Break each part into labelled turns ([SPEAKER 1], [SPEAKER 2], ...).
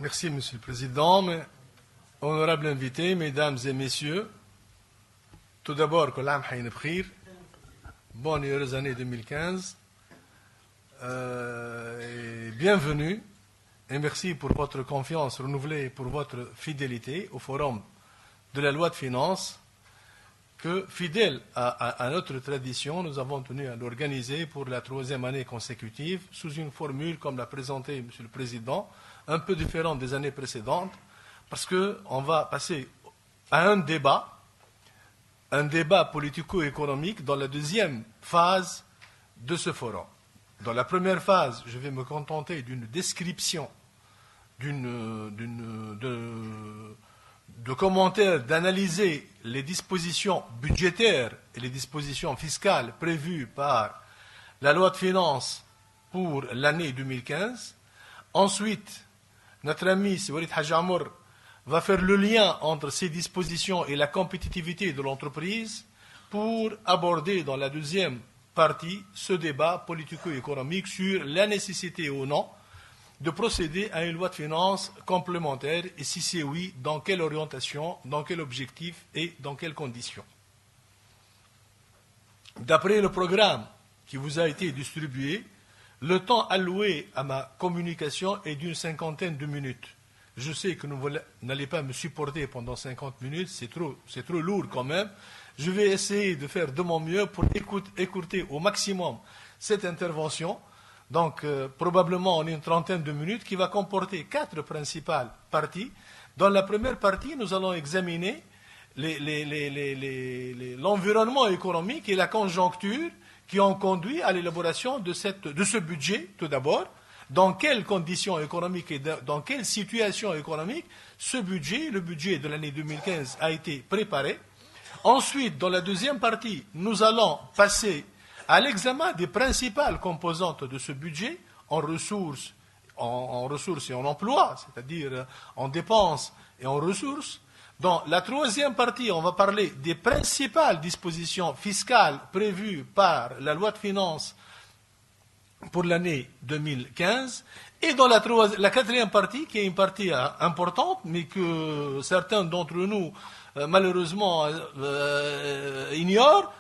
[SPEAKER 1] Merci, Monsieur le Président. Honorables invités, Mesdames et Messieurs, tout d'abord, Kolam Haïn Bkhir, bonne et heureuse année 2015, et bienvenue, et merci pour votre confiance renouvelée et pour votre fidélité au Forum de la loi de finances, que, fidèle à notre tradition, nous avons tenu à l'organiser pour la 3e année consécutive, sous une formule, comme l'a présenté Monsieur le Président, un peu différente des années précédentes, parce qu'on va passer à un débat politico-économique dans la 2e phase de ce forum. Dans la première phase, je vais me contenter d'une description, de commentaires, d'analyser les dispositions budgétaires et les dispositions fiscales prévues par la loi de finances pour l'année 2015. Ensuite, notre ami Walid Hajamour va faire le lien entre ces dispositions et la compétitivité de l'entreprise pour aborder dans la 2e partie ce débat politico-économique sur la nécessité ou non de procéder à une loi de finances complémentaire et si c'est oui, dans quelle orientation, dans quel objectif et dans quelles conditions. D'après le programme qui vous a été distribué, le temps alloué à ma communication est d'une 50aine de minutes. Je sais que vous n'allez pas me supporter pendant 50 minutes, c'est trop lourd quand même. Je vais essayer de faire de mon mieux pour écourter au maximum cette intervention. Donc, probablement en une 30aine de minutes, qui va comporter 4 principales parties. Dans la première partie, nous allons examiner l'environnement économique et la conjoncture qui ont conduit à l'élaboration de ce budget, tout d'abord. Dans quelles conditions économiques et dans quelle situation économique ce budget, le budget de l'année 2015, a été préparé. Ensuite, dans la 2e partie, nous allons passer à l'examen des principales composantes de ce budget en ressources et en emploi, c'est-à-dire en dépenses et en ressources. Dans la 3e partie, on va parler des principales dispositions fiscales prévues par la loi de finances pour l'année 2015. Et dans la 4e partie, qui est une partie importante, mais que certains d'entre nous, malheureusement, ignorent,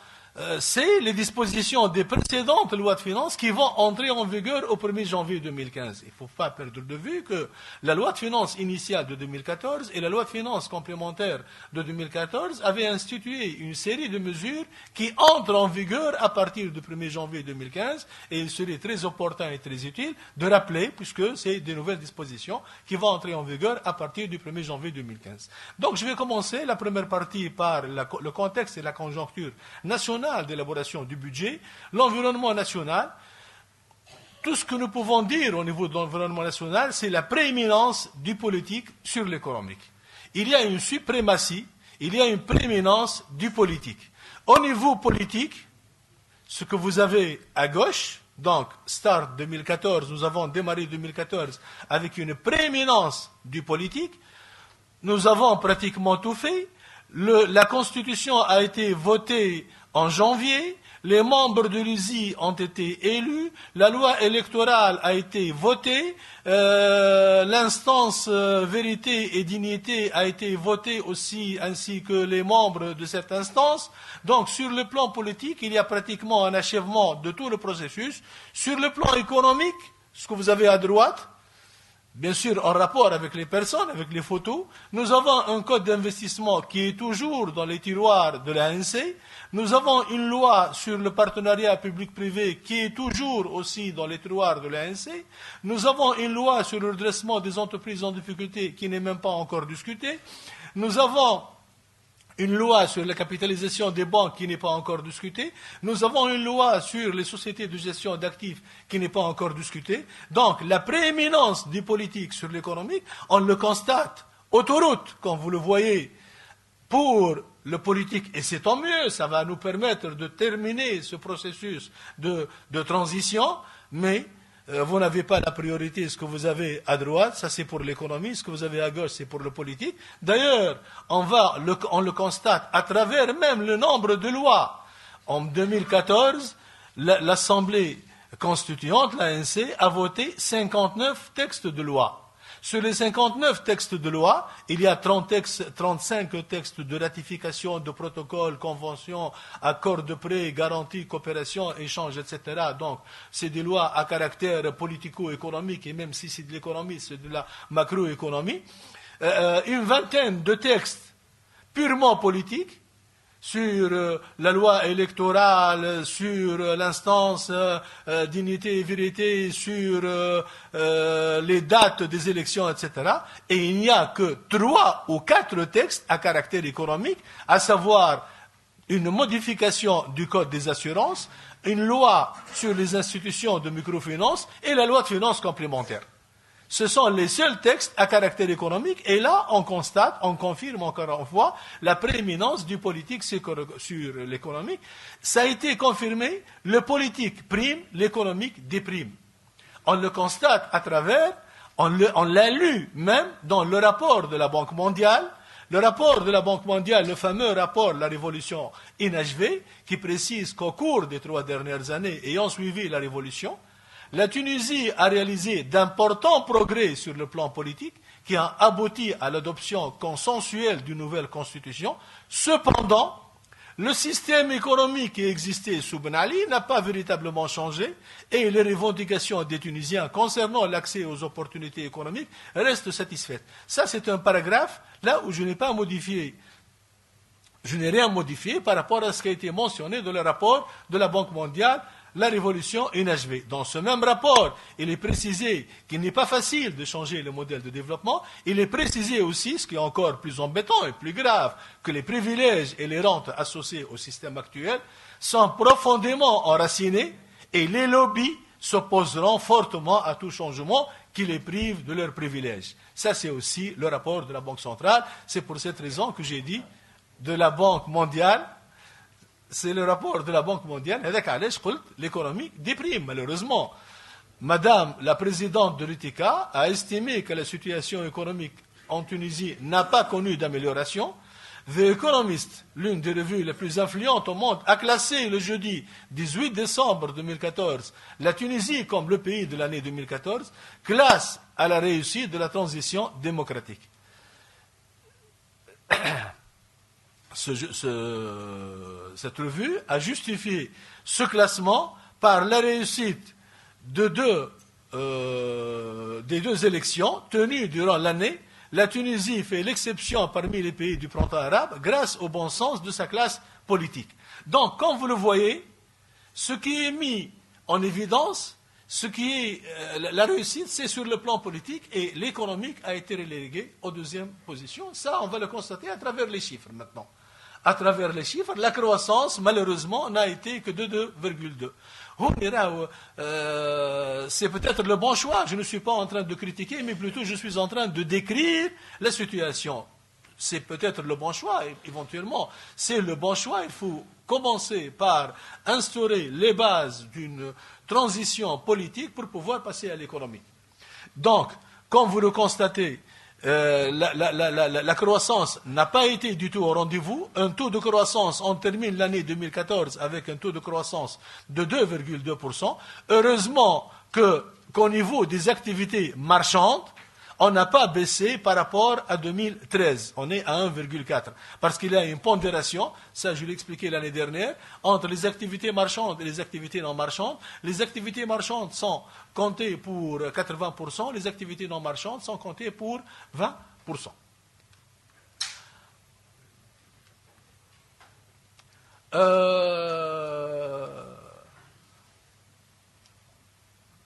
[SPEAKER 1] c'est les dispositions des précédentes lois de finances qui vont entrer en vigueur au 1er janvier 2015. Il ne faut pas perdre de vue que la loi de finances initiale de 2014 et la loi de finances complémentaire de 2014 avaient institué une série de mesures qui entrent en vigueur à partir du 1er janvier 2015 et il serait très opportun et très utile de rappeler, puisque c'est des nouvelles dispositions qui vont entrer en vigueur à partir du 1er janvier 2015. Donc je vais commencer la première partie par le contexte et la conjoncture nationale d'élaboration du budget, l'environnement national. Tout ce que nous pouvons dire au niveau de l'environnement national, c'est la prééminence du politique sur l'économique. Il y a une suprématie, il y a une prééminence du politique. Au niveau politique, ce que vous avez à gauche, donc Start 2014, nous avons démarré 2014 avec une prééminence du politique, nous avons pratiquement tout fait. La Constitution a été votée en janvier, les membres de l'USI ont été élus, la loi électorale a été votée, l'instance vérité et dignité a été votée aussi, ainsi que les membres de cette instance. Donc sur le plan politique, il y a pratiquement un achèvement de tout le processus. Sur le plan économique, ce que vous avez à droite, bien sûr en rapport avec les personnes, avec les photos, nous avons un code d'investissement qui est toujours dans les tiroirs de l'ANC. Nous avons une loi sur le partenariat public-privé qui est toujours aussi dans les tiroirs de l'ANC. Nous avons une loi sur le redressement des entreprises en difficulté qui n'est même pas encore discutée. Nous avons une loi sur la capitalisation des banques qui n'est pas encore discutée. Nous avons une loi sur les sociétés de gestion d'actifs qui n'est pas encore discutée. Donc, la prééminence du politique sur l'économique, on le constate. Autoroute, comme vous le voyez, pour le politique, et c'est tant mieux, ça va nous permettre de terminer ce processus de transition, mais vous n'avez pas la priorité, ce que vous avez à droite, ça c'est pour l'économie, ce que vous avez à gauche, c'est pour le politique. D'ailleurs, on le constate à travers même le nombre de lois. En 2014, l'Assemblée constituante, l'ANC, a voté 59 textes de loi. Sur les 59 textes de loi, il y a 35 textes de ratification de protocoles, conventions, accords de prêt, garanties, coopération, échanges, etc. Donc, c'est des lois à caractère politico-économique, et même si c'est de l'économie, c'est de la macroéconomie. Une vingtaine de textes purement politiques, sur la loi électorale, sur l'instance dignité et vérité, sur les dates des élections, etc. Et il n'y a que 3 ou 4 textes à caractère économique, à savoir une modification du Code des assurances, une loi sur les institutions de microfinance et la loi de finances complémentaires. Ce sont les seuls textes à caractère économique, et là, on constate, on confirme encore une fois la prééminence du politique sur l'économique. Ça a été confirmé, le politique prime, l'économique déprime. On le constate à travers, on l'a lu même dans le rapport de la Banque mondiale. Le rapport de la Banque mondiale, le fameux rapport La Révolution inachevée, qui précise qu'au cours des 3 dernières années ayant suivi la Révolution, la Tunisie a réalisé d'importants progrès sur le plan politique qui ont abouti à l'adoption consensuelle d'une nouvelle constitution. Cependant, le système économique qui existait sous Ben Ali n'a pas véritablement changé et les revendications des Tunisiens concernant l'accès aux opportunités économiques restent satisfaites. Ça, c'est un paragraphe là où je n'ai pas modifié. Je n'ai rien modifié par rapport à ce qui a été mentionné dans le rapport de la Banque mondiale, la révolution inachevée. Dans ce même rapport, il est précisé qu'il n'est pas facile de changer le modèle de développement. Il est précisé aussi, ce qui est encore plus embêtant et plus grave, que les privilèges et les rentes associées au système actuel sont profondément enracinés et les lobbies s'opposeront fortement à tout changement qui les prive de leurs privilèges. Ça, c'est aussi le rapport de la Banque centrale. C'est pour cette raison que j'ai dit de la Banque mondiale. C'est le rapport de la Banque mondiale. L'économie déprime, malheureusement. Madame la présidente de l'UTK a estimé que la situation économique en Tunisie n'a pas connu d'amélioration. The Economist, l'une des revues les plus influentes au monde, a classé le jeudi 18 décembre 2014 la Tunisie comme le pays de l'année 2014, classe à la réussite de la transition démocratique. Cette revue a justifié ce classement par la réussite des 2 élections tenues durant l'année. La Tunisie fait l'exception parmi les pays du printemps arabe grâce au bon sens de sa classe politique. Donc, comme vous le voyez, ce qui est mis en évidence, ce qui est la réussite, c'est sur le plan politique, et l'économique a été relégué aux 2e position. Ça, on va le constater à travers les chiffres maintenant. À travers les chiffres, la croissance, malheureusement, n'a été que de 2,2. C'est peut-être le bon choix. Je ne suis pas en train de critiquer, mais plutôt je suis en train de décrire la situation. C'est peut-être le bon choix, éventuellement. C'est le bon choix. Il faut commencer par instaurer les bases d'une transition politique pour pouvoir passer à l'économie. Donc, comme vous le constatez, la croissance n'a pas été du tout au rendez-vous. Un taux de croissance, on termine l'année 2014 avec un taux de croissance de 2,2%. Heureusement qu'au niveau des activités marchandes, on n'a pas baissé par rapport à 2013. On est à 1,4. Parce qu'il y a une pondération, ça je l'ai expliqué l'année dernière, entre les activités marchandes et les activités non marchandes. Les activités marchandes sont comptées pour 80%, les activités non marchandes sont comptées pour 20%.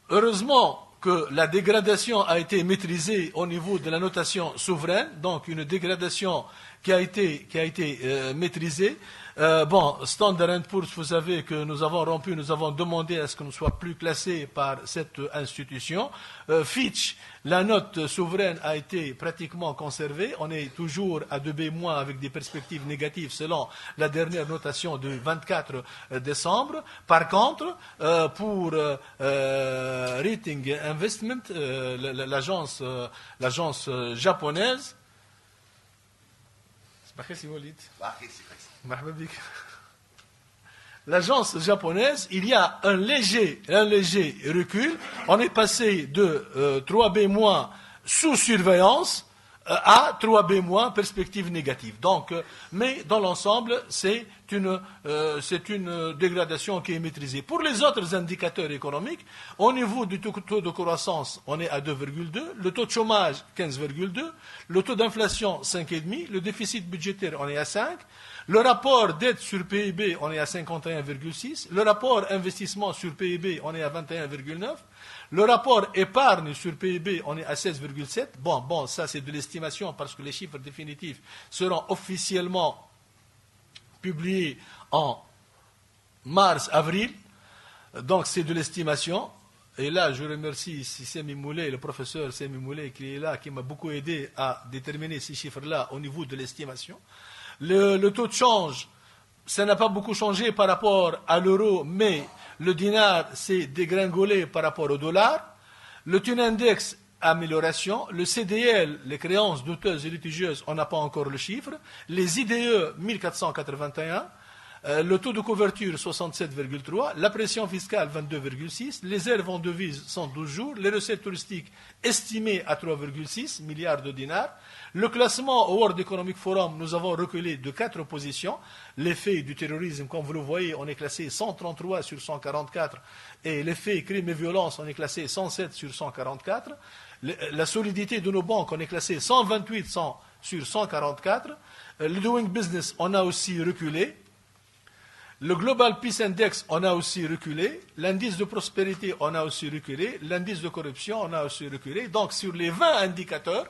[SPEAKER 1] Heureusement que la dégradation a été maîtrisée au niveau de la notation souveraine, donc une dégradation qui a été maîtrisée. Standard & Poor's, vous savez que nous avons rompu, nous avons demandé à ce que nous soyons plus classés par cette institution. Fitch, la note souveraine a été pratiquement conservée. On est toujours à 2B- avec des perspectives négatives selon la dernière notation du 24 décembre. Par contre, pour Rating Investment, l'agence japonaise, l'agence japonaise, il y a un léger recul. On est passé de 3B- sous surveillance, à 3B-, perspective négative. Donc, mais dans l'ensemble, c'est une dégradation qui est maîtrisée. Pour les autres indicateurs économiques, au niveau du taux de croissance, on est à 2,2, le taux de chômage, 15,2, le taux d'inflation, 5,5, le déficit budgétaire, on est à 5, le rapport dette sur PIB, on est à 51,6, le rapport investissement sur PIB, on est à 21,9, le rapport épargne sur PIB, on est à 16,7. Bon, ça c'est de l'estimation parce que les chiffres définitifs seront officiellement publiés en mars-avril. Donc c'est de l'estimation. Et là, je remercie Semi Moulay, le professeur Semi Moulay qui est là, qui m'a beaucoup aidé à déterminer ces chiffres-là au niveau de l'estimation. Le taux de change, ça n'a pas beaucoup changé par rapport à l'euro, mais le dinar s'est dégringolé par rapport au dollar. Le taux index, amélioration. Le CDL, les créances douteuses et litigieuses, on n'a pas encore le chiffre. Les IDE, 1481. Le taux de couverture, 67,3. La pression fiscale, 22,6. Les réserves en devises, 112 jours. Les recettes touristiques estimées à 3,6 milliards de dinars. Le classement au World Economic Forum, nous avons reculé de 4 positions. L'effet du terrorisme, comme vous le voyez, on est classé 133 sur 144. Et l'effet crime et violence, on est classé 107 sur 144. La solidité de nos banques, on est classé 128 sur 144. Le Doing Business, on a aussi reculé. Le Global Peace Index, on a aussi reculé. L'indice de prospérité, on a aussi reculé. L'indice de corruption, on a aussi reculé. Donc, sur les 20 indicateurs,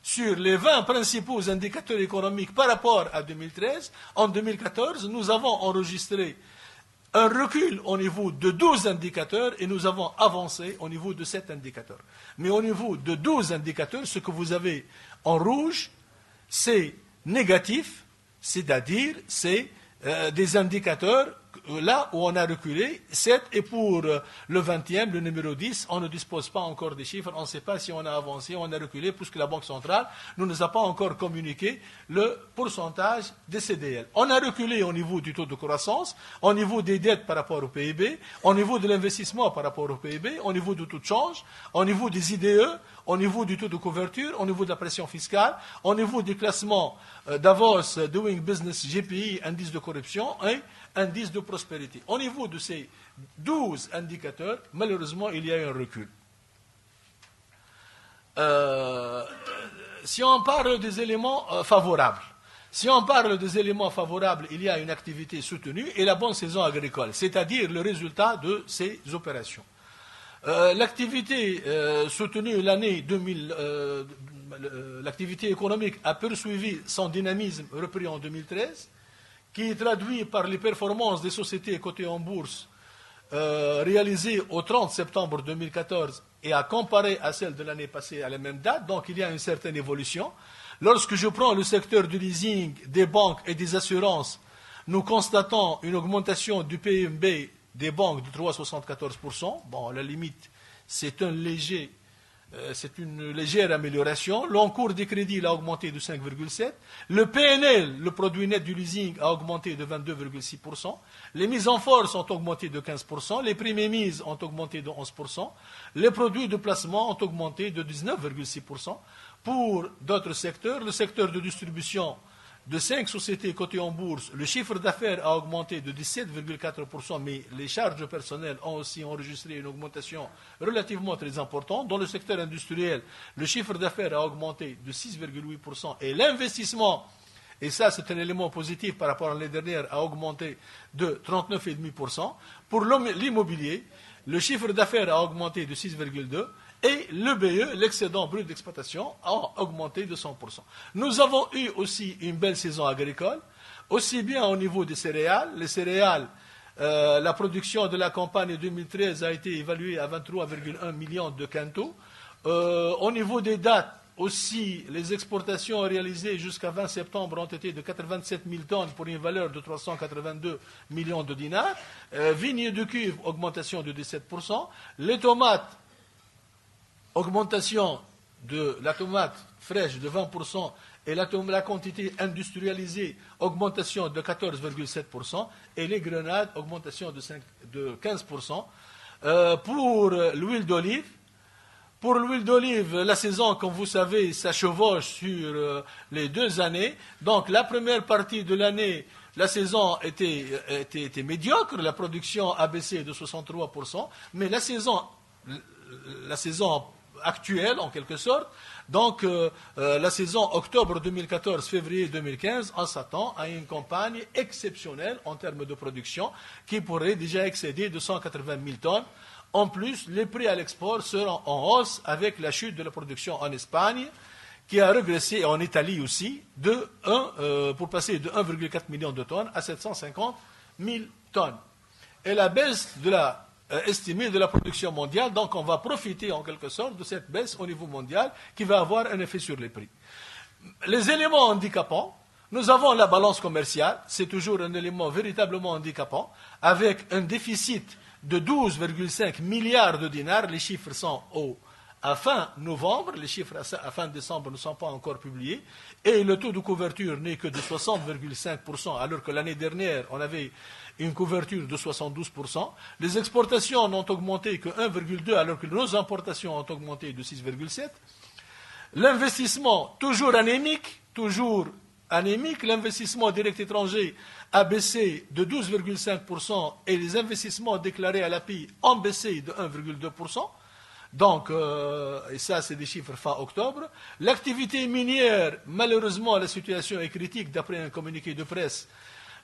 [SPEAKER 1] sur les 20 principaux indicateurs économiques par rapport à 2013, en 2014, nous avons enregistré un recul au niveau de 12 indicateurs et nous avons avancé au niveau de 7 indicateurs. Mais au niveau de 12 indicateurs, ce que vous avez en rouge, c'est négatif, c'est-à-dire c'est des indicateurs là où on a reculé, 7, et pour le 20e, le numéro 10, on ne dispose pas encore des chiffres, on ne sait pas si on a avancé, on a reculé, puisque la Banque centrale ne nous a pas encore communiqué le pourcentage des CDL. On a reculé au niveau du taux de croissance, au niveau des dettes par rapport au PIB, au niveau de l'investissement par rapport au PIB, au niveau du taux de change, au niveau des IDE, au niveau du taux de couverture, au niveau de la pression fiscale, au niveau du classement Davos, Doing Business, GPI, indice de corruption, et indice de prospérité. Au niveau de ces 12 indicateurs, malheureusement, il y a un recul. Si on parle des éléments favorables, il y a une activité soutenue et la bonne saison agricole, c'est-à-dire le résultat de ces opérations. L'activité soutenue l'année 2000, l'activité économique a poursuivi son dynamisme repris en 2013, qui est traduit par les performances des sociétés cotées en bourse réalisées au 30 septembre 2014 et à comparer à celles de l'année passée à la même date. Donc il y a une certaine évolution. Lorsque je prends le secteur du leasing, des banques et des assurances, nous constatons une augmentation du PNB des banques de 3,74%. Bon, à la limite, c'est une légère amélioration. L'encours des crédits a augmenté de 5,7%. Le PNL, le produit net du leasing, a augmenté de 22,6%. Les mises en force ont augmenté de 15%. Les primes émises ont augmenté de 11%. Les produits de placement ont augmenté de 19,6%. Pour d'autres secteurs, le secteur de distribution de 5 sociétés cotées en bourse, le chiffre d'affaires a augmenté de 17,4%, mais les charges personnelles ont aussi enregistré une augmentation relativement très importante. Dans le secteur industriel, le chiffre d'affaires a augmenté de 6,8% et l'investissement, et ça c'est un élément positif par rapport à l'année dernière, a augmenté de 39,5%. Pour l'immobilier, le chiffre d'affaires a augmenté de 6,2%. Et le BE, l'excédent brut d'exploitation, a augmenté de 100%. Nous avons eu aussi une belle saison agricole, aussi bien au niveau des céréales. Les céréales, la production de la campagne 2013 a été évaluée à 23,1 millions de quintaux. Au niveau des dates, aussi, les exportations réalisées jusqu'à 20 septembre ont été de 87 000 tonnes pour une valeur de 382 millions de dinars. Vignes de cuivre, augmentation de 17%. Les tomates, augmentation de la tomate fraîche de 20% et la quantité industrialisée, augmentation de 14,7%, et les grenades, augmentation de 15%. Pour l'huile d'olive, Pour l'huile d'olive, la saison, comme vous savez, ça chevauche sur les 2 années. Donc la première partie de l'année, la saison était médiocre, la production a baissé de 63%, mais la saison actuelle, en quelque sorte, donc la saison octobre 2014, février 2015, on s'attend à une campagne exceptionnelle en termes de production qui pourrait déjà excéder 280 000 tonnes. En plus, les prix à l'export seront en hausse avec la chute de la production en Espagne, qui a régressé, en Italie aussi, pour passer de 1,4 million de tonnes à 750 000 tonnes. Et la baisse estimée de la production mondiale, donc on va profiter en quelque sorte de cette baisse au niveau mondial qui va avoir un effet sur les prix. Les éléments handicapants, nous avons la balance commerciale, c'est toujours un élément véritablement handicapant, avec un déficit de 12,5 milliards de dinars. Les chiffres sont à fin novembre, les chiffres à fin décembre ne sont pas encore publiés, et le taux de couverture n'est que de 60,5%, alors que l'année dernière, on avait une couverture de 72%. Les exportations n'ont augmenté que 1,2, alors que nos importations ont augmenté de 6,7%. L'investissement, toujours anémique, l'investissement direct étranger a baissé de 12,5% et les investissements déclarés à l'API ont baissé de 1,2%. Donc, et ça, c'est des chiffres fin octobre. L'activité minière, malheureusement, la situation est critique, d'après un communiqué de presse.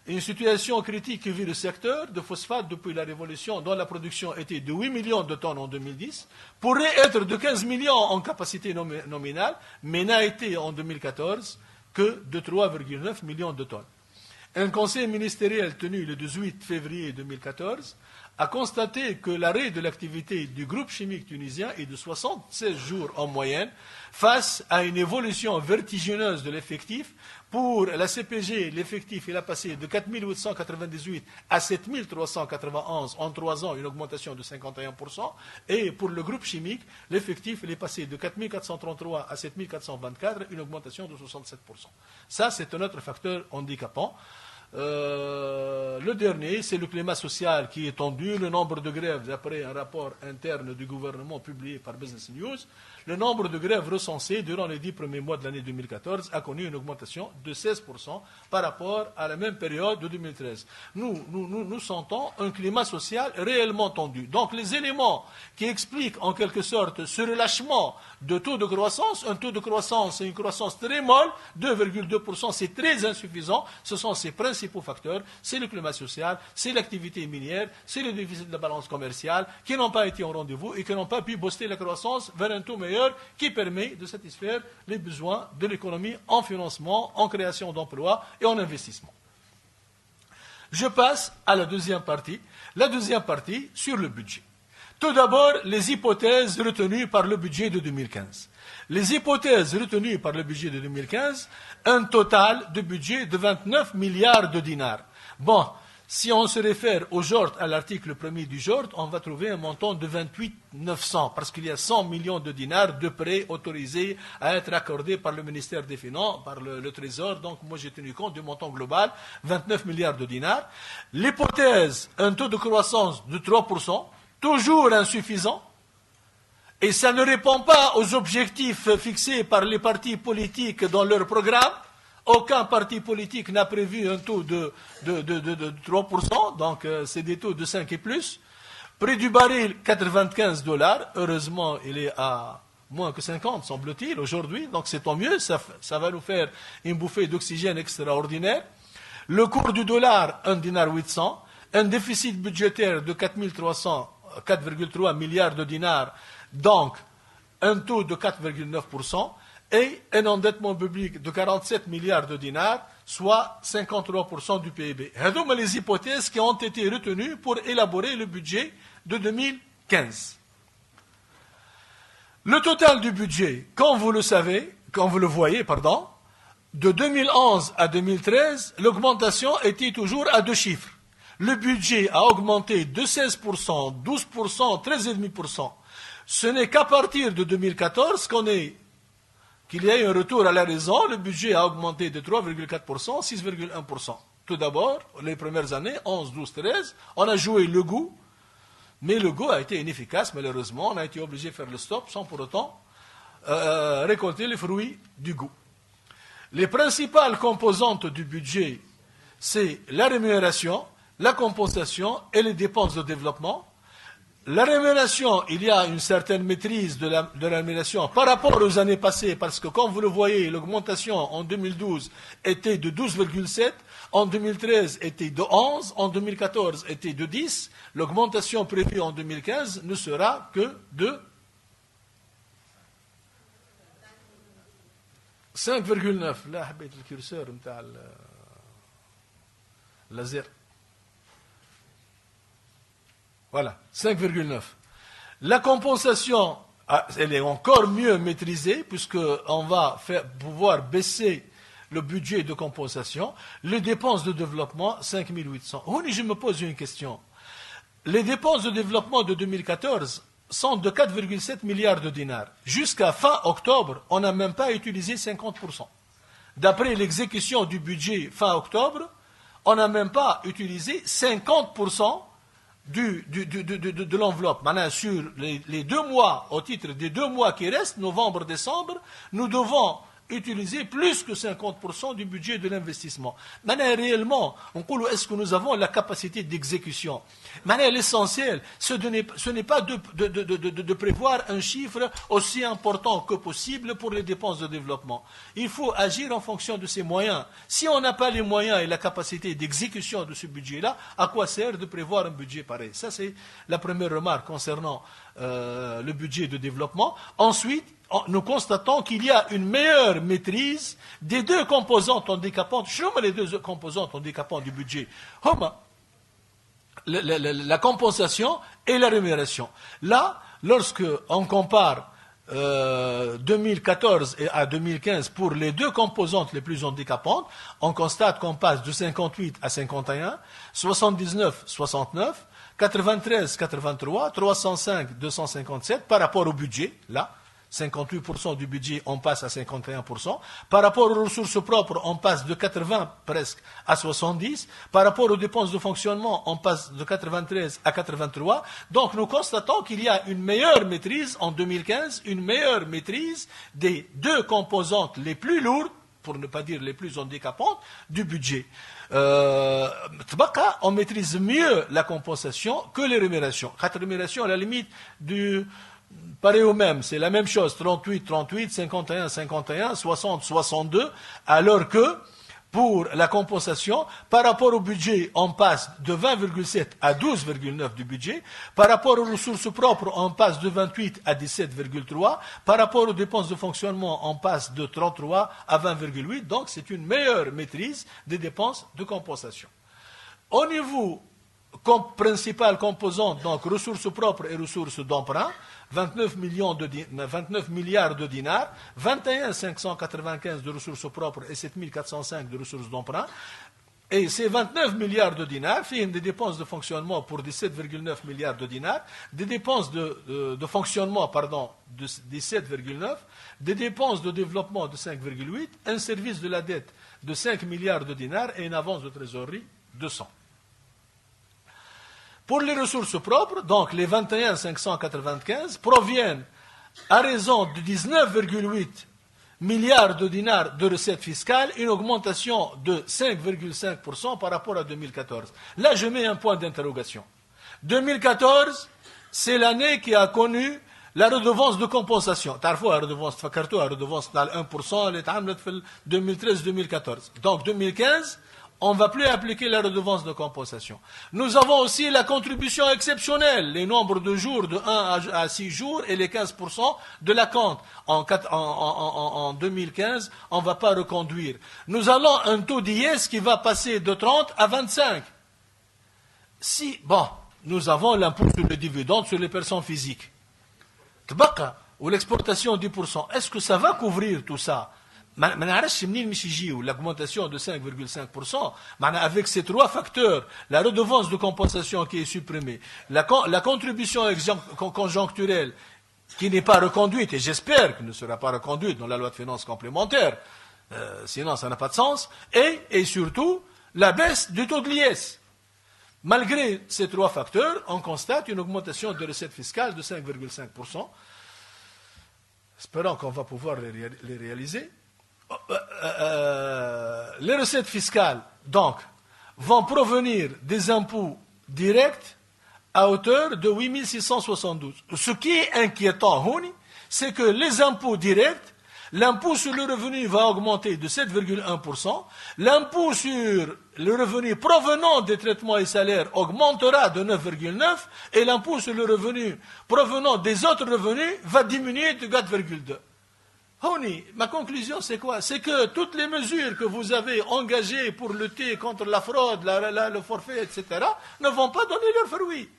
[SPEAKER 1] Une situation critique que vit le secteur de phosphate depuis la Révolution, dont la production était de 8 millions de tonnes en 2010, pourrait être de 15 millions en capacité nominale, mais n'a été en 2014 que de 3,9 millions de tonnes. Un conseil ministériel tenu le 18 février 2014 a constaté que l'arrêt de l'activité du groupe chimique tunisien est de 76 jours en moyenne face à une évolution vertigineuse de l'effectif. Pour la CPG, l'effectif il a passé de 4 898 à 7 391 en 3 ans, une augmentation de 51%. Et pour le groupe chimique, l'effectif il est passé de 4 433 à 7 424, une augmentation de 67%. Ça, c'est un autre facteur handicapant. Le dernier, c'est le climat social qui est tendu. Le nombre de grèves, d'après un rapport interne du gouvernement publié par Business News, le nombre de grèves recensées durant les 10 premiers mois de l'année 2014 a connu une augmentation de 16% par rapport à la même période de 2013. Nous sentons un climat social réellement tendu. Donc les éléments qui expliquent en quelque sorte ce relâchement de taux de croissance, un taux de croissance et une croissance très molle, 2,2%, c'est très insuffisant. Ce sont ces principaux facteurs, c'est le climat social, c'est l'activité minière, c'est le déficit de la balance commerciale qui n'ont pas été au rendez-vous et qui n'ont pas pu booster la croissance vers un taux meilleur qui permet de satisfaire les besoins de l'économie en financement, en création d'emplois et en investissement. Je passe à la deuxième partie. La deuxième partie sur le budget. Tout d'abord, les hypothèses retenues par le budget de 2015. Les hypothèses retenues par le budget de 2015, un total de budget de 29 milliards de dinars. Bon, si on se réfère au JORT, à l'article 1er du JORT, on va trouver un montant de 28 900, parce qu'il y a 100 millions de dinars de prêts autorisés à être accordés par le ministère des Finances, par le Trésor. Donc moi j'ai tenu compte du montant global, 29 milliards de dinars. L'hypothèse, un taux de croissance de 3%, toujours insuffisant, et ça ne répond pas aux objectifs fixés par les partis politiques dans leur programme. Aucun parti politique n'a prévu un taux de 3%, donc c'est des taux de 5 et plus. Prix du baril, $95. Heureusement, il est à moins que 50, semble-t-il, aujourd'hui, donc c'est tant mieux, ça va nous faire une bouffée d'oxygène extraordinaire. Le cours du dollar, 1,8 dinar, un déficit budgétaire de 4,3 milliards de dinars, donc un taux de 4,9%, et un endettement public de 47 milliards de dinars, soit 53% du PIB. Ce sont les hypothèses qui ont été retenues pour élaborer le budget de 2015. Le total du budget, comme vous le voyez, de 2011 à 2013, l'augmentation était toujours à 2 chiffres. Le budget a augmenté de 16%, 12%, 13,5%. Ce n'est qu'à partir de 2014 qu'il y a eu un retour à la raison. Le budget a augmenté de 3,4%, 6,1%. Tout d'abord, les premières années, 11, 12, 13, on a joué le goût Mais le go a été inefficace, malheureusement. On a été obligé de faire le stop sans pour autant récolter les fruits du go. Les principales composantes du budget, c'est la rémunération, la compensation et les dépenses de développement. La rémunération, il y a une certaine maîtrise de la rémunération par rapport aux années passées, parce que comme vous le voyez, l'augmentation en 2012 était de 12,7, en 2013 était de 11, en 2014 était de 10, l'augmentation prévue en 2015 ne sera que de 5,9. Là, حبيت الكرسور نتاع laser. Voilà, 5,9. La compensation, elle est encore mieux maîtrisée, puisqu'on va pouvoir baisser le budget de compensation. Les dépenses de développement, 5 800. Je me pose une question. Les dépenses de développement de 2014 sont de 4,7 milliards de dinars. Jusqu'à fin octobre, on n'a même pas utilisé 50%. D'après l'exécution du budget fin octobre, on n'a même pas utilisé 50% de l'enveloppe. Maintenant, sur les 2 mois, au titre des 2 mois qui restent, novembre, décembre, nous devons utiliser plus que 50% du budget de l'investissement. Maintenant, réellement, est-ce que nous avons la capacité d'exécution? Maintenant, l'essentiel, ce n'est pas de prévoir un chiffre aussi important que possible pour les dépenses de développement. Il faut agir en fonction de ces moyens. Si on n'a pas les moyens et la capacité d'exécution de ce budget-là, à quoi sert de prévoir un budget pareil? Ça, c'est la première remarque concernant le budget de développement. Ensuite, nous constatons qu'il y a une meilleure maîtrise des 2 composantes handicapantes. Je nomme les 2 composantes handicapantes du budget. La compensation et la rémunération. Là, lorsque on compare 2014 à 2015 pour les 2 composantes les plus handicapantes, on constate qu'on passe de 58 à 51, 79, 69, 93, 83, 305, 257 par rapport au budget, là. 58% du budget, on passe à 51%. Par rapport aux ressources propres, on passe de 80 presque à 70. Par rapport aux dépenses de fonctionnement, on passe de 93 à 83. Donc nous constatons qu'il y a une meilleure maîtrise en 2015, une meilleure maîtrise des 2 composantes les plus lourdes, pour ne pas dire les plus handicapantes, du budget. On maîtrise mieux la compensation que les rémunérations. 4 rémunérations, à la limite, pareil au même, c'est la même chose, 38, 38, 51, 51, 60, 62, alors que pour la compensation, par rapport au budget, on passe de 20,7 à 12,9 du budget, par rapport aux ressources propres, on passe de 28 à 17,3, par rapport aux dépenses de fonctionnement, on passe de 33 à 20,8, donc c'est une meilleure maîtrise des dépenses de compensation. Au niveau principal composante, donc ressources propres et ressources d'emprunt, 29 milliards de dinars, 21 595 de ressources propres et 7 405 de ressources d'emprunt. Et ces 29 milliards de dinars font des dépenses de fonctionnement pour 17,9 milliards de dinars, des dépenses de fonctionnement, de 17,9, des dépenses de développement de 5,8, un service de la dette de 5 milliards de dinars et une avance de trésorerie de 100. Pour les ressources propres, donc les 21 595 proviennent à raison de 19,8 milliards de dinars de recettes fiscales, une augmentation de 5,5% par rapport à 2014. Là, je mets un point d'interrogation. 2014, c'est l'année qui a connu la redevance de compensation. Tarfou, la redevance, la redevance dans 1%, elle est en 2013-2014. Donc 2015, on ne va plus appliquer la redevance de compensation. Nous avons aussi la contribution exceptionnelle, les nombres de jours de 1 à 6 jours et les 15% de la compte. En 2015, on ne va pas reconduire. Nous avons un taux d'IS qui va passer de 30 à 25. Nous avons l'impôt sur les dividendes sur les personnes physiques. Ou l'exportation 10%. Est-ce que ça va couvrir tout ça? L'augmentation de 5,5%, avec ces 3 facteurs, la redevance de compensation qui est supprimée, la contribution conjoncturelle qui n'est pas reconduite, et j'espère qu'elle ne sera pas reconduite dans la loi de finances complémentaire, sinon ça n'a pas de sens, et surtout la baisse du taux de l'IS. Malgré ces trois facteurs, on constate une augmentation de recettes fiscales de 5,5%. Espérons qu'on va pouvoir les réaliser. Les recettes fiscales, donc, vont provenir des impôts directs à hauteur de 8 672. Ce qui est inquiétant, c'est que les impôts directs, l'impôt sur le revenu va augmenter de 7,1%, l'impôt sur le revenu provenant des traitements et salaires augmentera de 9,9%, et l'impôt sur le revenu provenant des autres revenus va diminuer de 4,2%. Ma conclusion, c'est quoi? C'est que toutes les mesures que vous avez engagées pour lutter contre la fraude, le forfait, etc., ne vont pas donner leurs fruits.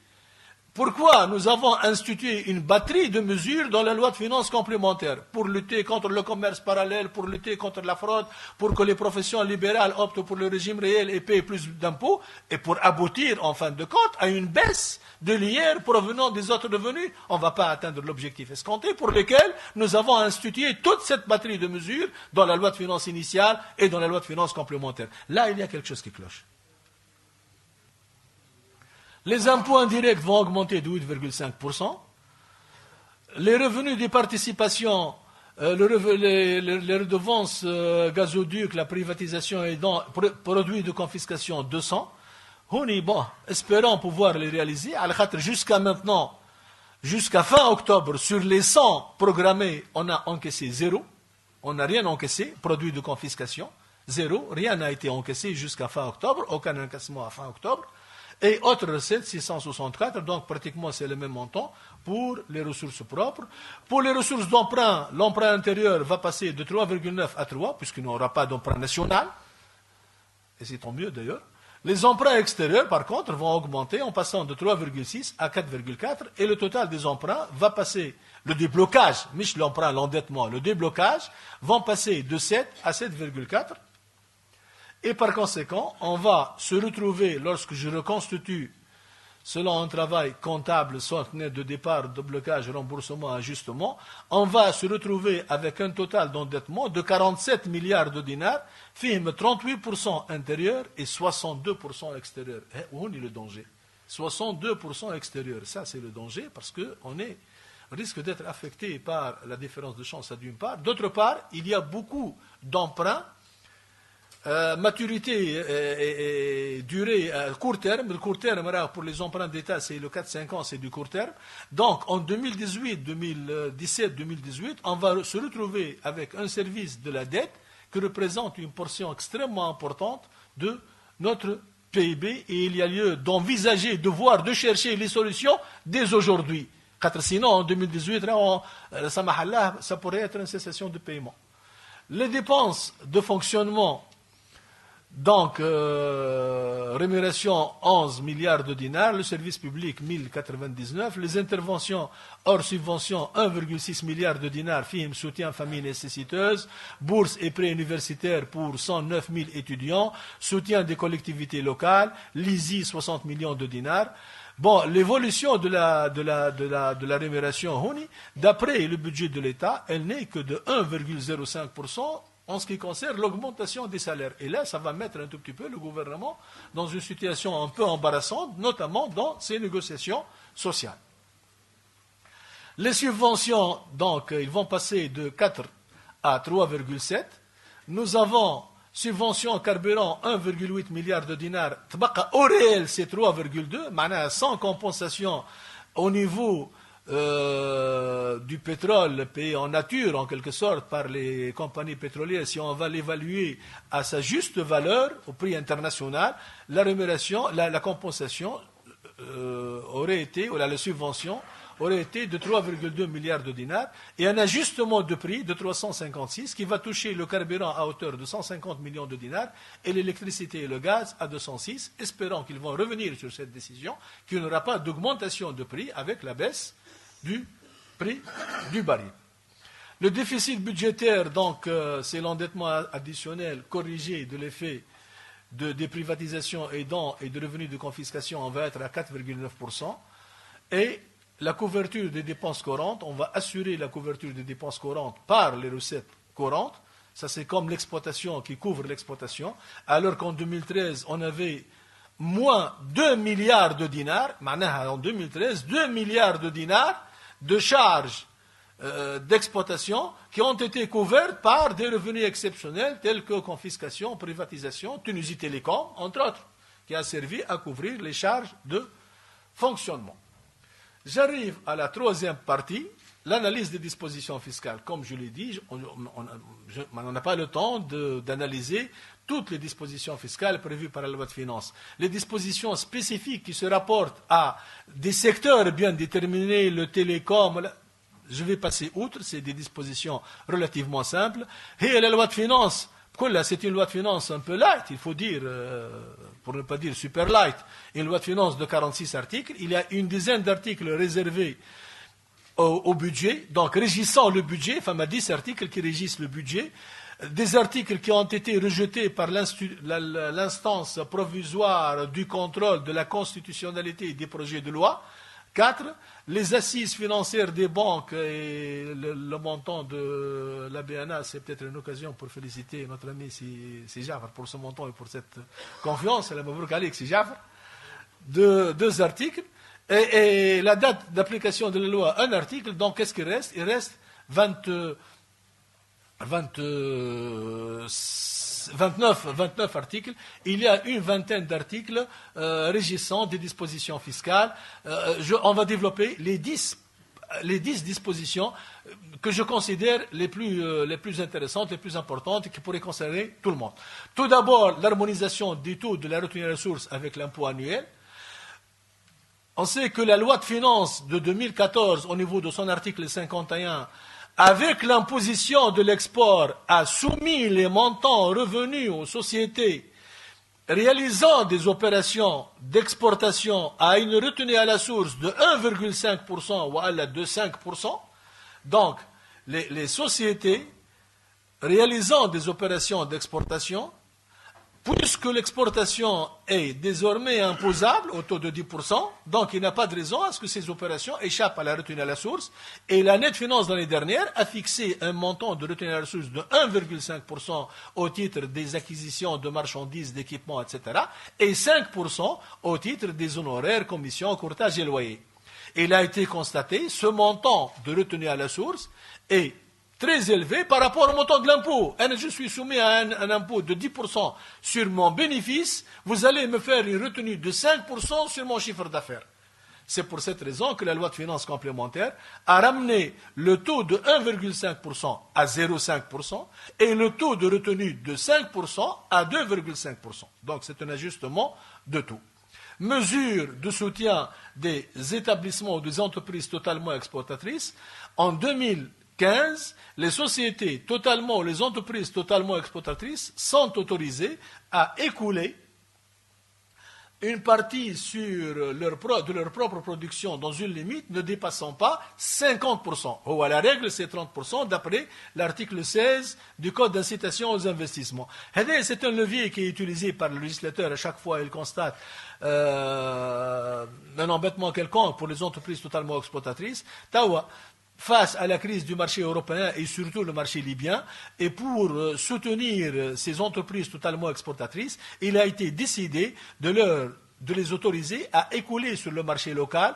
[SPEAKER 1] Pourquoi nous avons institué une batterie de mesures dans la loi de finances complémentaires pour lutter contre le commerce parallèle, pour lutter contre la fraude, pour que les professions libérales optent pour le régime réel et paient plus d'impôts, et pour aboutir, en fin de compte, à une baisse de l'IR provenant des autres revenus? On ne va pas atteindre l'objectif escompté, pour lequel nous avons institué toute cette batterie de mesures dans la loi de finances initiale et dans la loi de finances complémentaires. Là, il y a quelque chose qui cloche. Les impôts indirects vont augmenter de 8,5%. Les revenus des participations, les redevances gazoducs, la privatisation et produits de confiscation 200. Bon, espérons pouvoir les réaliser. Jusqu'à maintenant, jusqu'à fin octobre, sur les 100 programmés, on a encaissé 0. On n'a rien encaissé, produits de confiscation, 0. Rien n'a été encaissé jusqu'à fin octobre, aucun encaissement à fin octobre. Et autres recettes, 664, donc pratiquement c'est le même montant pour les ressources propres. Pour les ressources d'emprunt, l'emprunt intérieur va passer de 3,9 à 3, puisqu'il n'y aura pas d'emprunt national. Et c'est tant mieux d'ailleurs. Les emprunts extérieurs, par contre, vont augmenter en passant de 3,6 à 4,4. Et le total des emprunts va passer, le déblocage, mais l'emprunt, l'endettement, le déblocage, vont passer de 7 à 7,4. Et par conséquent, on va se retrouver, lorsque je reconstitue, selon un travail comptable, soit net de départ, de blocage, remboursement, ajustement, on va se retrouver avec un total d'endettement de 47 milliards de dinars, film 38% intérieur et 62% extérieur. Où est le danger? 62% extérieur, ça c'est le danger, parce qu'on risque d'être affecté par la différence de chance d'une part. D'autre part, il y a beaucoup d'emprunts, maturité et durée à court terme. Le court terme, pour les emprunts d'État, c'est le 4-5 ans, c'est du court terme. Donc, en 2017-2018, on va se retrouver avec un service de la dette qui représente une portion extrêmement importante de notre PIB, et il y a lieu d'envisager, de chercher les solutions dès aujourd'hui. Sinon, en 2018, ça pourrait être une cessation de paiement. Les dépenses de fonctionnement, donc, rémunération 11 milliards de dinars, le service public 1099, les interventions hors subvention 1,6 milliard de dinars, film, soutien famille nécessiteuse, bourses et prêts universitaires pour 109 000 étudiants, soutien des collectivités locales, l'ISI 60 millions de dinars. Bon, l'évolution de la rémunération, d'après le budget de l'État, elle n'est que de 1,05%. En ce qui concerne l'augmentation des salaires. Et là, ça va mettre un tout petit peu le gouvernement dans une situation un peu embarrassante, notamment dans ses négociations sociales. Les subventions, donc, ils vont passer de 4 à 3,7. Nous avons subvention carburant 1,8 milliard de dinars. Au réel, c'est 3,2. Sans compensation au niveau du pétrole payé en nature, en quelque sorte, par les compagnies pétrolières, si on va l'évaluer à sa juste valeur, au prix international, la rémunération, la compensation aurait été, ou la subvention aurait été de 3,2 milliards de dinars, et un ajustement de prix de 356 qui va toucher le carburant à hauteur de 150 millions de dinars et l'électricité et le gaz à 206, espérant qu'ils vont revenir sur cette décision, qu'il n'y aura pas d'augmentation de prix avec la baisse du prix du baril. Le déficit budgétaire, donc, c'est l'endettement additionnel corrigé de l'effet des privatisations et de revenus de confiscation, on va être à 4,9%. Et la couverture des dépenses courantes, on va assurer la couverture des dépenses courantes par les recettes courantes. Ça, c'est comme l'exploitation qui couvre l'exploitation. Alors qu'en 2013, on avait moins 2 milliards de dinars, en 2013, 2 milliards de dinars de charges d'exploitation qui ont été couvertes par des revenus exceptionnels tels que confiscation, privatisation, Tunisie Télécom, entre autres, qui a servi à couvrir les charges de fonctionnement. J'arrive à la troisième partie, l'analyse des dispositions fiscales. Comme je l'ai dit, on n'a pas le temps d'analyser toutes les dispositions fiscales prévues par la loi de finances. Les dispositions spécifiques qui se rapportent à des secteurs bien déterminés, le télécom, je vais passer outre, c'est des dispositions relativement simples. Et la loi de finances, c'est une loi de finances un peu light, il faut dire, pour ne pas dire super light, une loi de finances de 46 articles. Il y a une dizaine d'articles réservés au budget, donc régissant le budget, enfin, il y a 10 articles qui régissent le budget, des articles qui ont été rejetés par l'instance provisoire du contrôle de la constitutionnalité des projets de loi. 4. Les assises financières des banques et le montant de la BNA, c'est peut-être une occasion pour féliciter notre ami Si Jafar pour ce montant et pour cette confiance. La Mabrouk Alik Si Jafar. Deux articles. Et la date d'application de la loi, un article. Donc, qu'est-ce qu'il reste? Il reste 29 articles. Il y a une vingtaine d'articles régissant des dispositions fiscales. On va développer les 10 dispositions que je considère les plus intéressantes, les plus importantes et qui pourraient concerner tout le monde. Tout d'abord, l'harmonisation des taux de la retenue à la source avec l'impôt annuel. On sait que la loi de finances de 2014, au niveau de son article 51, avec l'imposition de l'export, a soumis les montants revenus aux sociétés réalisant des opérations d'exportation à une retenue à la source de 1,5% ou à la de 5%. Donc, les sociétés réalisant des opérations d'exportation, puisque l'exportation est désormais imposable au taux de 10%, donc il n'y a pas de raison à ce que ces opérations échappent à la retenue à la source. Et la nette finance de l'année dernière a fixé un montant de retenue à la source de 1,5% au titre des acquisitions de marchandises, d'équipements, etc. et 5% au titre des honoraires, commissions, courtage et loyers. Il a été constaté, ce montant de retenue à la source est très élevé par rapport au montant de l'impôt. Je suis soumis à un impôt de 10% sur mon bénéfice, vous allez me faire une retenue de 5% sur mon chiffre d'affaires. C'est pour cette raison que la loi de finances complémentaire a ramené le taux de 1,5% à 0,5% et le taux de retenue de 5% à 2,5%. Donc c'est un ajustement de taux. Mesures de soutien des établissements ou des entreprises totalement exportatrices. En 2015, les sociétés totalement, ou les entreprises totalement exportatrices sont autorisées à écouler une partie de leur propre production dans une limite ne dépassant pas 50%. Ou à la règle, c'est 30% d'après l'article 16 du Code d'incitation aux investissements. C'est un levier qui est utilisé par le législateur à chaque fois il constate un embêtement quelconque pour les entreprises totalement exportatrices. Tawa, face à la crise du marché européen et surtout le marché libyen, et pour soutenir ces entreprises totalement exportatrices, il a été décidé de les autoriser à écouler sur le marché local,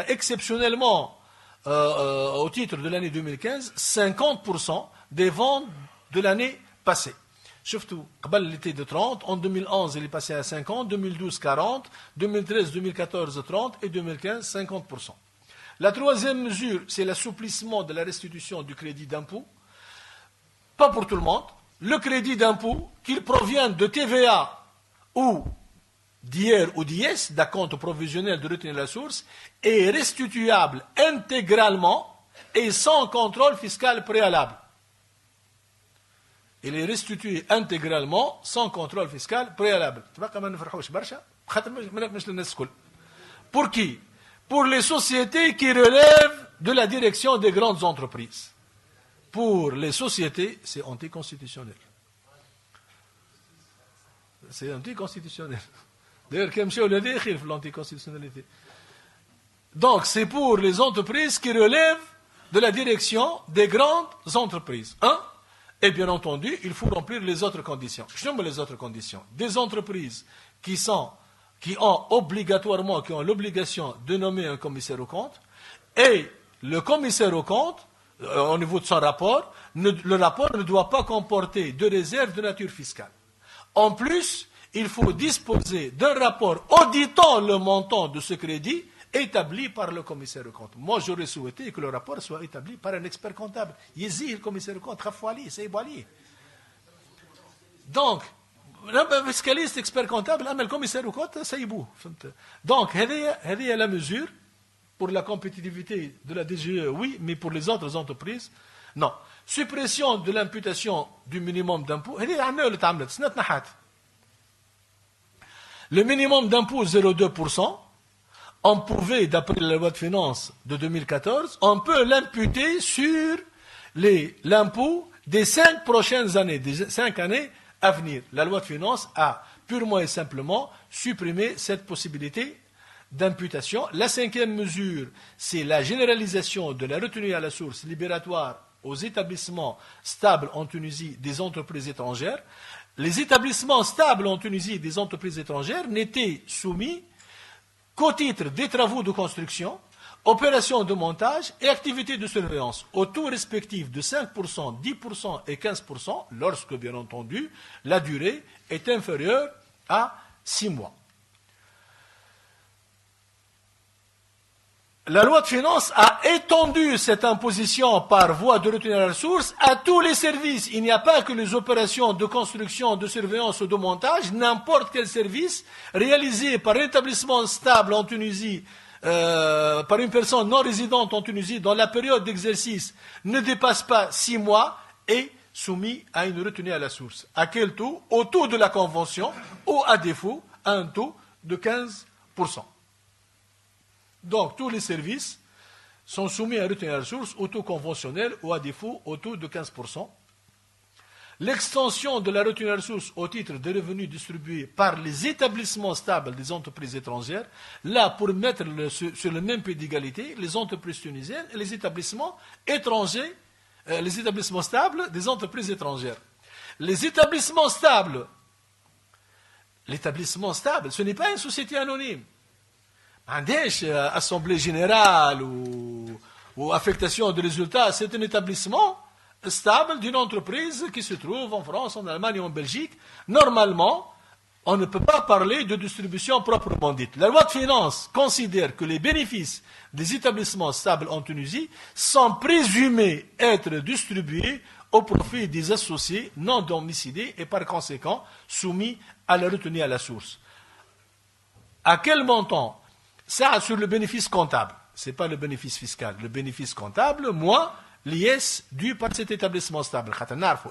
[SPEAKER 1] exceptionnellement, au titre de l'année 2015, 50% des ventes de l'année passée. Surtout, il était de 30, en 2011 il est passé à 50, 2012 40, 2013, 2014 30 et 2015 50%. La troisième mesure, c'est l'assouplissement de la restitution du crédit d'impôt. Pas pour tout le monde. Le crédit d'impôt, qu'il provienne de TVA ou d'IR ou d'IS, d'acompte provisionnel de retenue à la source, est restituable intégralement et sans contrôle fiscal préalable. Il est restitué intégralement sans contrôle fiscal préalable. Pour qui? Pour les sociétés qui relèvent de la direction des grandes entreprises. Pour les sociétés, c'est anticonstitutionnel. C'est anticonstitutionnel. D'ailleurs, l'anticonstitutionnalité. Donc, c'est pour les entreprises qui relèvent de la direction des grandes entreprises. Et bien entendu, il faut remplir les autres conditions. Je nomme les autres conditions. Des entreprises qui ont l'obligation de nommer un commissaire aux comptes, et le commissaire aux comptes, au niveau de son rapport, le rapport ne doit pas comporter de réserve de nature fiscale. En plus, il faut disposer d'un rapport auditant le montant de ce crédit établi par le commissaire aux comptes. Moi, j'aurais souhaité que le rapport soit établi par un expert comptable. Yézi, le commissaire aux comptes, Khafouali, c'est Ibali. Donc, le fiscaliste, expert comptable, le commissaire aux comptes, c'est Ibou. Donc, elle est la mesure. Pour la compétitivité de la DGE, oui, mais pour les autres entreprises, non. Suppression de l'imputation du minimum d'impôt. Le minimum d'impôt 0,2%, on pouvait, d'après la loi de finances de 2014, on peut l'imputer sur l'impôt des 5 prochaines années, des 5 années à venir. La loi de finances a purement et simplement supprimé cette possibilité d'imputation. La 5e mesure, c'est la généralisation de la retenue à la source libératoire aux établissements stables en Tunisie des entreprises étrangères. Les établissements stables en Tunisie des entreprises étrangères n'étaient soumis qu'au titre des travaux de construction, opérations de montage et activités de surveillance, au taux respectif de 5%, 10% et 15%, lorsque, bien entendu, la durée est inférieure à 6 mois. La loi de finances a étendu cette imposition par voie de retenue à la source à tous les services. Il n'y a pas que les opérations de construction, de surveillance ou de montage. N'importe quel service réalisé par un établissement stable en Tunisie, par une personne non résidente en Tunisie, dont la période d'exercice ne dépasse pas 6 mois, est soumis à une retenue à la source. À quel taux? Au taux de la convention, ou à défaut, à un taux de 15%. Donc, tous les services sont soumis à retenue à la source au taux conventionnel ou à défaut au taux de 15%. L'extension de la retenue à la source au titre des revenus distribués par les établissements stables des entreprises étrangères, là, pour mettre sur le même pied d'égalité les entreprises tunisiennes et les établissements étrangers, les établissements stables des entreprises étrangères. Les établissements stables, l'établissement stable, ce n'est pas une société anonyme. Assemblée générale ou affectation de résultats, c'est un établissement stable d'une entreprise qui se trouve en France, en Allemagne et en Belgique. Normalement, on ne peut pas parler de distribution proprement dite. La loi de finances considère que les bénéfices des établissements stables en Tunisie sont présumés être distribués au profit des associés non domiciliés et par conséquent soumis à la retenue à la source. À quel montant? Ça, sur le bénéfice comptable. Ce n'est pas le bénéfice fiscal. Le bénéfice comptable, moins l'IS dû par cet établissement stable.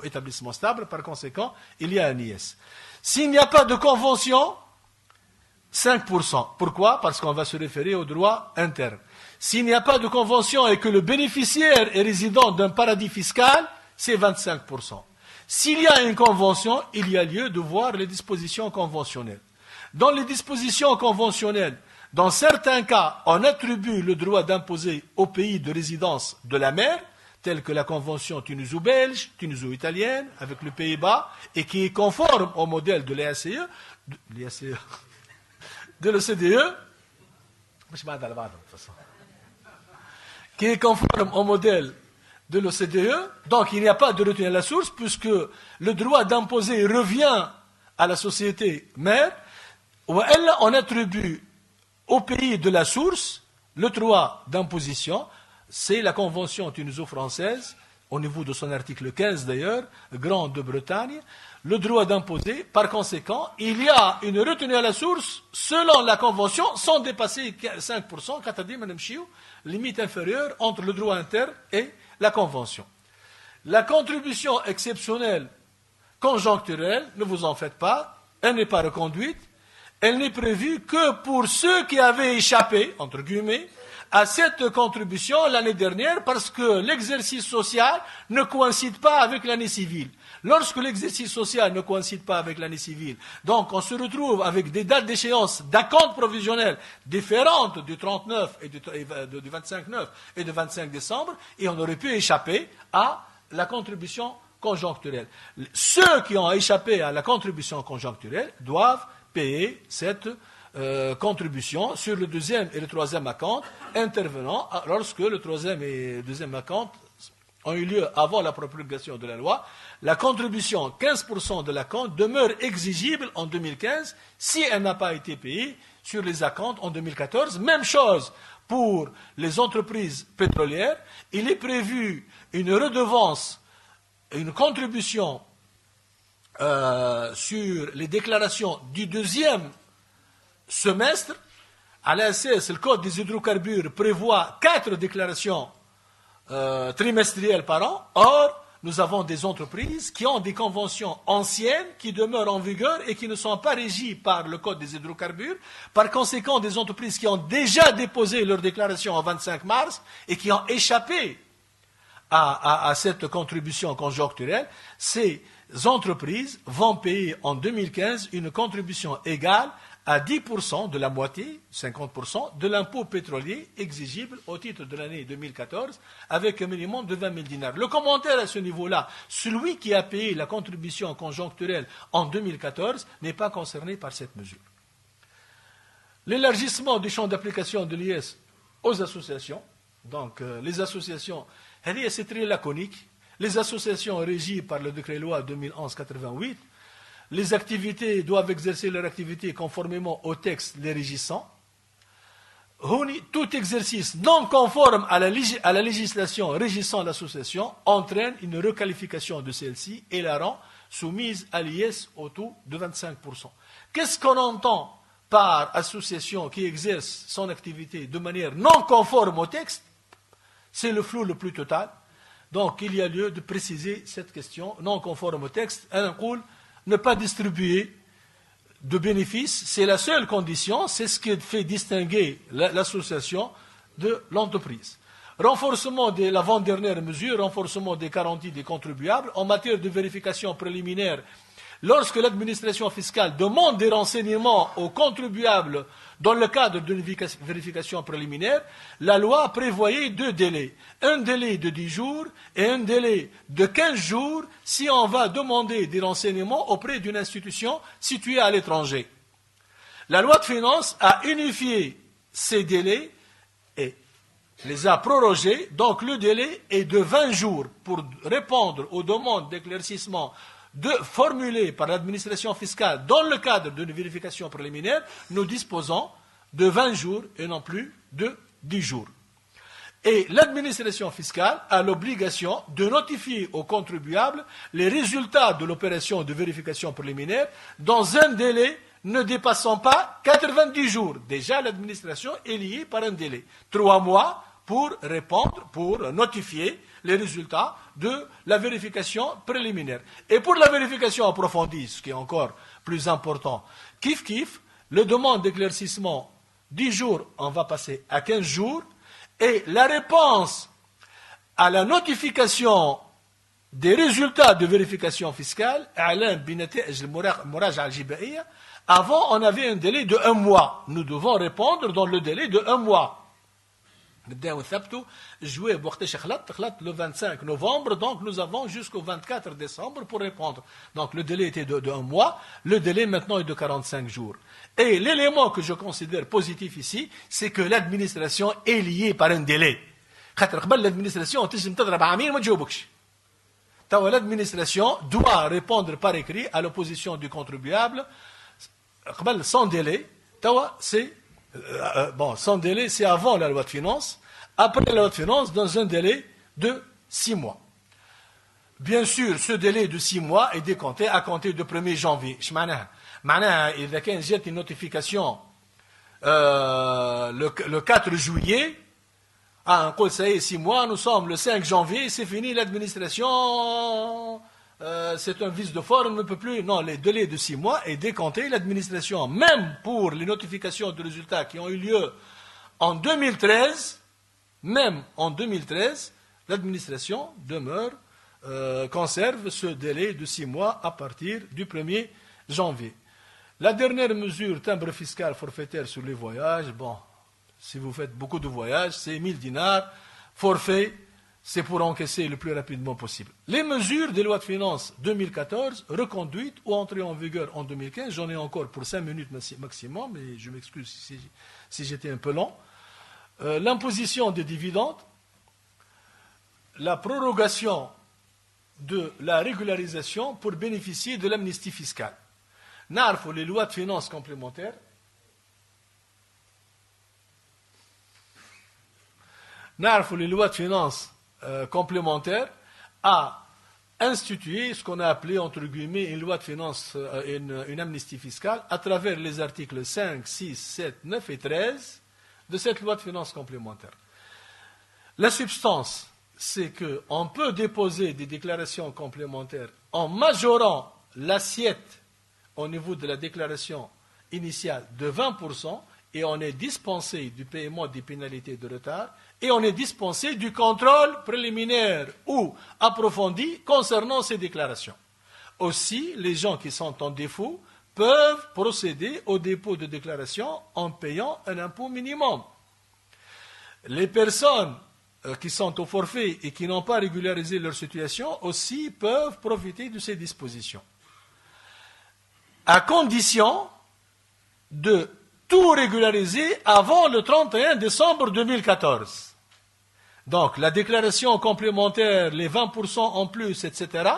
[SPEAKER 1] Établissement stable, par conséquent, il y a un IS. S'il n'y a pas de convention, 5%. Pourquoi? Parce qu'on va se référer au droit interne. S'il n'y a pas de convention et que le bénéficiaire est résident d'un paradis fiscal, c'est 25%. S'il y a une convention, il y a lieu de voir les dispositions conventionnelles. Dans les dispositions conventionnelles, dans certains cas, on attribue le droit d'imposer au pays de résidence de la mère, telle que la convention tuniso-belge, tuniso-italienne, avec le Pays-Bas, et qui est conforme au modèle de l'OCDE, de l'OCDE, qui est conforme au modèle de l'OCDE, donc il n'y a pas de retenue à la source, puisque le droit d'imposer revient à la société mère, où elle, on attribue au pays de la source le droit d'imposition. C'est la convention tuniso-française, au niveau de son article 15 d'ailleurs, Grande de Bretagne, le droit d'imposer. Par conséquent, il y a une retenue à la source selon la convention, sans dépasser 5%, Katadi, Madame Chiou, limite inférieure entre le droit interne et la convention. La contribution exceptionnelle conjoncturelle, ne vous en faites pas, elle n'est pas reconduite, elle n'est prévue que pour ceux qui avaient échappé, entre guillemets, à cette contribution l'année dernière parce que l'exercice social ne coïncide pas avec l'année civile. Lorsque l'exercice social ne coïncide pas avec l'année civile, donc on se retrouve avec des dates d'échéance d'acompte provisionnel différentes du 39 et du 25/9 et du 25 décembre, et on aurait pu échapper à la contribution conjoncturelle. Ceux qui ont échappé à la contribution conjoncturelle doivent payer cette contribution sur le deuxième et le troisième acompte intervenant lorsque le troisième et le deuxième acompte ont eu lieu avant la promulgation de la loi. La contribution 15% de l'acompte demeure exigible en 2015 si elle n'a pas été payée sur les acomptes en 2014. Même chose pour les entreprises pétrolières. Il est prévu une redevance, une contribution sur les déclarations du deuxième semestre. À l'ASS, le Code des hydrocarbures prévoit 4 déclarations trimestrielles par an. Or, nous avons des entreprises qui ont des conventions anciennes qui demeurent en vigueur et qui ne sont pas régies par le Code des hydrocarbures. Par conséquent, des entreprises qui ont déjà déposé leur déclaration en 25 mars et qui ont échappé à cette contribution conjoncturelle, ces entreprises vont payer en 2015 une contribution égale à 10% de la moitié, 50%, de l'impôt pétrolier exigible au titre de l'année 2014 avec un minimum de 20 000 dinars. Le commentaire à ce niveau-là, celui qui a payé la contribution conjoncturelle en 2014 n'est pas concerné par cette mesure. L'élargissement du champ d'application de l'IS aux associations, donc les associations, c'est très laconique, les associations régies par le décret-loi 2011-88, les activités doivent exercer leur activité conformément au texte les régissant. Tout exercice non conforme à la législation régissant l'association entraîne une requalification de celle-ci et la rend soumise à l'IS au taux de 25%. Qu'est-ce qu'on entend par association qui exerce son activité de manière non conforme au texte? C'est le flou le plus total. Donc il y a lieu de préciser cette question non conforme au texte. Ne pas distribuer de bénéfices, c'est la seule condition, c'est ce qui fait distinguer l'association de l'entreprise. Renforcement de l'avant-dernière mesure, renforcement des garanties des contribuables en matière de vérification préliminaire. Lorsque l'administration fiscale demande des renseignements aux contribuables dans le cadre d'une vérification préliminaire, la loi prévoyait 2 délais. Un délai de 10 jours et un délai de 15 jours si on va demander des renseignements auprès d'une institution située à l'étranger. La loi de finances a unifié ces délais et les a prorogés. Donc le délai est de 20 jours pour répondre aux demandes d'éclaircissement formulées par l'administration fiscale dans le cadre d'une vérification préliminaire. Nous disposons de 20 jours et non plus de 10 jours. Et l'administration fiscale a l'obligation de notifier aux contribuables les résultats de l'opération de vérification préliminaire dans un délai ne dépassant pas 90 jours. Déjà, l'administration est liée par un délai. 3 mois pour répondre, pour notifier les résultats de la vérification préliminaire. Et pour la vérification approfondie, ce qui est encore plus important, kiff, le demande d'éclaircissement 10 jours, on va passer à 15 jours, et la réponse à la notification des résultats de vérification fiscale, avant on avait un délai de 1 mois. Nous devons répondre dans le délai de 1 mois. Le 25 novembre, donc nous avons jusqu'au 24 décembre pour répondre. Donc le délai était de 1 mois, le délai maintenant est de 45 jours. Et l'élément que je considère positif ici, c'est que l'administration est liée par un délai. L'administration doit répondre par écrit à l'opposition du contribuable sans délai. Sans délai, c'est avant la loi de finances. Après la loi de finances, dans un délai de 6 mois. Bien sûr, ce délai de 6 mois est décompté à compter du 1er janvier. Il y a une notification le 4 juillet. Ça y est, 6 mois, nous sommes le 5 janvier, c'est fini, l'administration... c'est un vice de forme, ne peut plus. Non, le délai de 6 mois est décompté. L'administration, même pour les notifications de résultats qui ont eu lieu en 2013, même en 2013, l'administration conserve ce délai de 6 mois à partir du 1er janvier. La dernière mesure, timbre fiscal forfaitaire sur les voyages, si vous faites beaucoup de voyages, c'est 1000 dinars, forfait c'est pour encaisser le plus rapidement possible. Les mesures des lois de finances 2014, reconduites ou entrées en vigueur en 2015, j'en ai encore pour 5 minutes maximum, mais je m'excuse si j'étais un peu long. L'imposition des dividendes, la prorogation de la régularisation pour bénéficier de l'amnistie fiscale. N'arfo les lois de finances complémentaires. N'arfo les lois de finances complémentaires a institué ce qu'on a appelé, entre guillemets, une loi de finances, une amnistie fiscale, à travers les articles 5, 6, 7, 9 et 13 de cette loi de finances complémentaire. La substance, c'est qu'on peut déposer des déclarations complémentaires en majorant l'assiette au niveau de la déclaration initiale de 20%, et on est dispensé du paiement des pénalités de retard, et on est dispensé du contrôle préliminaire ou approfondi concernant ces déclarations. Aussi, les gens qui sont en défaut peuvent procéder au dépôt de déclaration en payant un impôt minimum. Les personnes qui sont au forfait et qui n'ont pas régularisé leur situation aussi peuvent profiter de ces dispositions, à condition de tout régulariser avant le 31 décembre 2014. Donc, la déclaration complémentaire, les 20% en plus, etc.,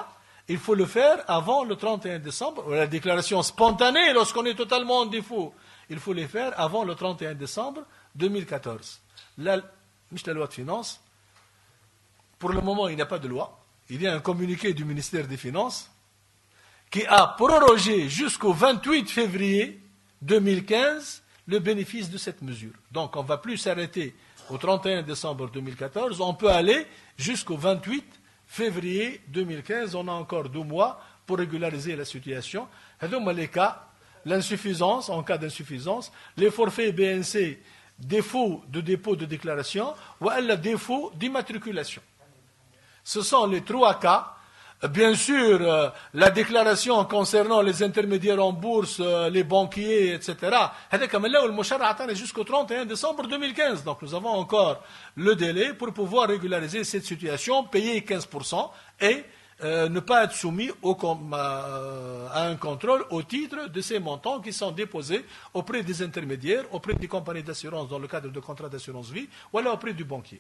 [SPEAKER 1] il faut le faire avant le 31 décembre. La déclaration spontanée, lorsqu'on est totalement en défaut, il faut les faire avant le 31 décembre 2014. La loi de finances, pour le moment, il n'y a pas de loi. Il y a un communiqué du ministère des Finances qui a prorogé jusqu'au 28 février 2015 le bénéfice de cette mesure. Donc, on ne va plus s'arrêter au 31 décembre 2014, on peut aller jusqu'au 28 février 2015, on a encore 2 mois pour régulariser la situation. Les cas, l'insuffisance, en cas d'insuffisance, les forfaits BNC, défaut de dépôt de déclaration, ou le défaut d'immatriculation. Ce sont les 3 cas. Bien sûr, la déclaration concernant les intermédiaires en bourse, les banquiers, etc., jusqu'au 31 décembre 2015. Donc nous avons encore le délai pour pouvoir régulariser cette situation, payer 15% et ne pas être soumis à un contrôle au titre de ces montants qui sont déposés auprès des intermédiaires, auprès des compagnies d'assurance dans le cadre de contrats d'assurance vie, ou alors auprès du banquier.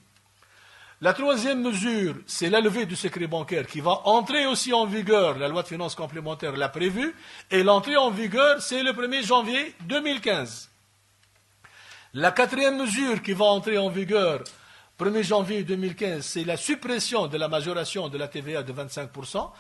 [SPEAKER 1] La 3e mesure, c'est la levée du secret bancaire qui va entrer aussi en vigueur, la loi de finances complémentaire l'a prévu, et l'entrée en vigueur, c'est le 1er janvier 2015. La 4e mesure qui va entrer en vigueur, 1er janvier 2015, c'est la suppression de la majoration de la TVA de 25%.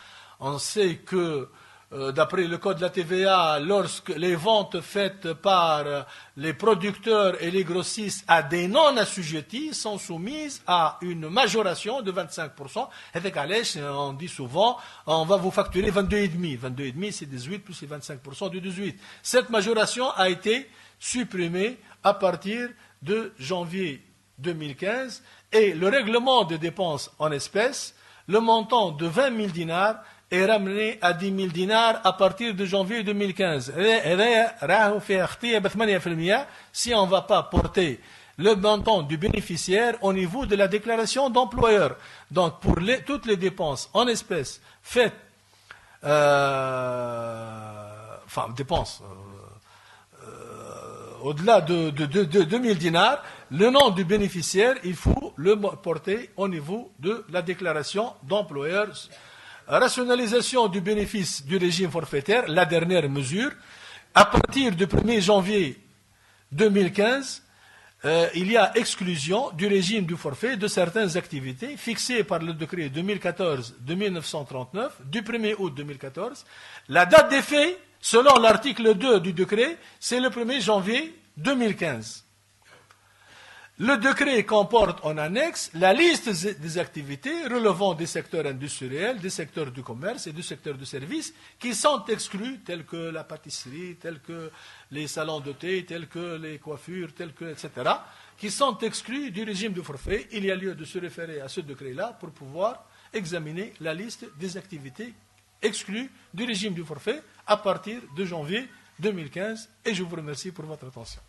[SPEAKER 1] On sait que, d'après le code de la TVA, lorsque les ventes faites par les producteurs et les grossistes à des non-assujettis sont soumises à une majoration de 25%. Et on dit souvent, on va vous facturer 22,5. 22,5, c'est 18 plus les 25% du 18. Cette majoration a été supprimée à partir de janvier 2015 et le règlement de dépenses en espèces, le montant de 20 000 dinars est ramené à 10 000 dinars à partir de janvier 2015. Si on ne va pas porter le montant du bénéficiaire au niveau de la déclaration d'employeur. Donc, pour toutes les dépenses en espèces faites, dépenses au-delà de 2000 dinars, le nom du bénéficiaire, il faut le porter au niveau de la déclaration d'employeur. Rationalisation du bénéfice du régime forfaitaire, la dernière mesure. À partir du 1er janvier 2015, il y a exclusion du régime du forfait de certaines activités fixées par le décret 2014 de 1939 du 1er août 2014. La date d'effet, selon l'article 2 du décret, c'est le 1er janvier 2015. Le décret comporte en annexe la liste des activités relevant des secteurs industriels, des secteurs du commerce et du secteur du service qui sont exclus, tels que la pâtisserie, tels que les salons de thé, tels que les coiffures, tels que, etc., qui sont exclus du régime du forfait. Il y a lieu de se référer à ce décret-là pour pouvoir examiner la liste des activités exclues du régime du forfait à partir de janvier 2015. Et je vous remercie pour votre attention.